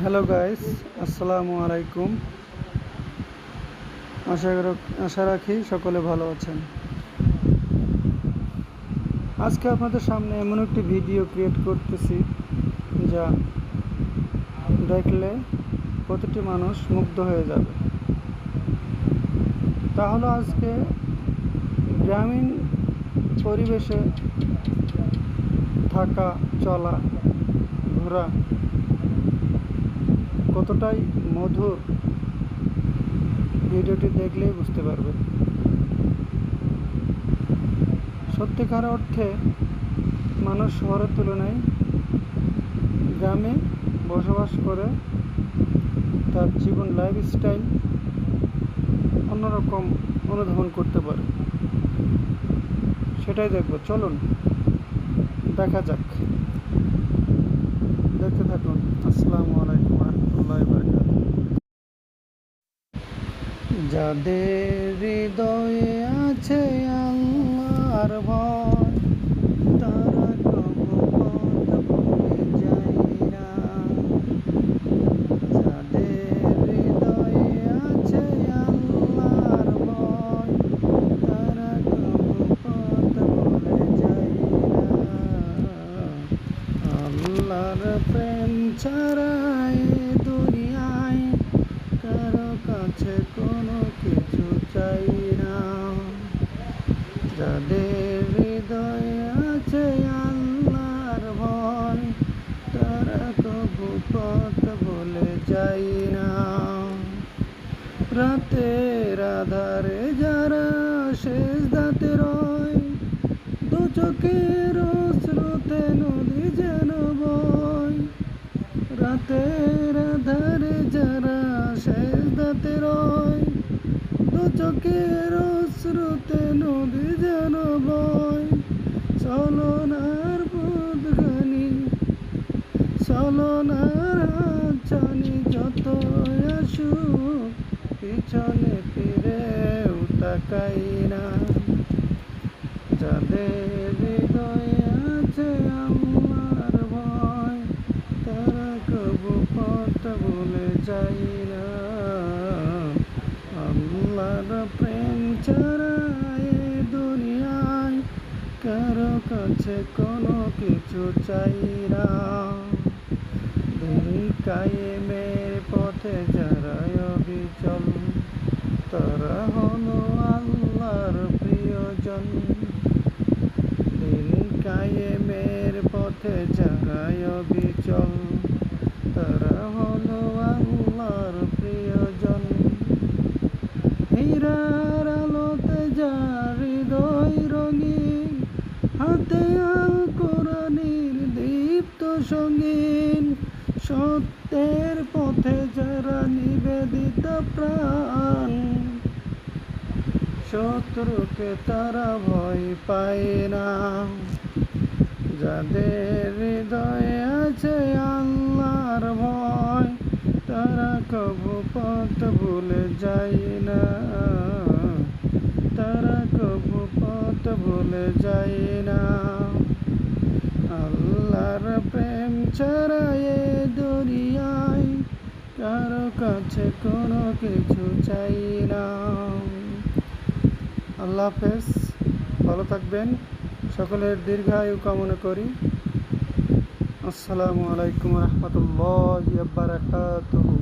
Hello guys, আসসালামু আলাইকুম। আশা রাখি সকলে ভালো আছেন। আজকে আপনাদের সামনে এমন একটি ভিডিও ক্রিয়েট করতেছি যা দেখলে প্রতিটি মানুষ মুগ্ধ হয়ে যাবে। তাহলে আজকে গ্রামীণ পরিবেশে থাকা, চলা, ঘোরা কতটাই মধুর ভিডিওটি দেখলেই বুঝতে পারবে। সত্যিকার অর্থে মানুষ শহরের তুলনায় গ্রামে বসবাস করে তার জীবন লাইফস্টাইল অন্যরকম অনুধাবন করতে পারে। সেটাই দেখব, চলুন দেখা যাক, দেখতে থাকুন। আসসালামু আলাইকুম রহমতুল্লাহি ওয়া বারাকাতুহু। যাদের হৃদয়ে আছে আল্লাহর ভয়, তারা কবু পথ ভুলে যায় না। যাদের হৃদয়ে আছে আল্লাহর ভয়, তারা কবু পথ ভুলে যায় না। আল্লাহর প্রেম ছাড়া এ দুনিয়ায় কারো কাছে কোনো কিছু চাই না। যাদের হৃদয়ে আছে আল্লাহর ভয়, তারা কবু পথ ভুলে যায় না। রাতের আধারে যারা সেজদাতে রয়, দু চোখের অশ্রুতে নদী যেন বয়। রাতের আধারে যারা সেজদাতে রয়, দু চোখের অশ্রুতে নদী যেন বয়। চলনার পথখানি, চলনার হাতছানি যত আসুক, পিছনে ফিরেও তাকাই না। যাদের হৃদয়ে আছে আল্লাহর ভয়, তারা কবু পথ ভুলে যায় না। আল্লাহর প্রেম ছাড়া এ দুনিয়ায় কারো কাছে কোনো কিছু চাই না। দিন কায়েমের পথে যারা অবিচল, তারা হলো আল্লাহর প্রিয়জন। দিন কায়েমের পথে যারা অবিচল, তারা হলো আল্লাহর প্রিয়জন। হীরার আলোতে যার হৃদয় রঙিন, হাতে আল কোরআনের দীপ্ত সঙ্গীন। সত্যের পথে যারা নিবেদিত প্রাণ, শত্রুকে তারা ভয় পায় না। যাদের হৃদয়ে আছে আল্লাহর ভয়, তারা কবু পথ ভুলে যায় না। তারা কবু পথ ভুলে যায় না। আল্লাহর প্রেম ছাড়া এ দুনিয়ায় কারো কাছে কোনো কিছু চাই না। আল্লাহ হাফেজ, ভালো থাকবেন। সকলের দীর্ঘায়ু কামনা করি। আসসালামু আলাইকুম রহমতুল্লাহি ওয়া বারাকাতুহু।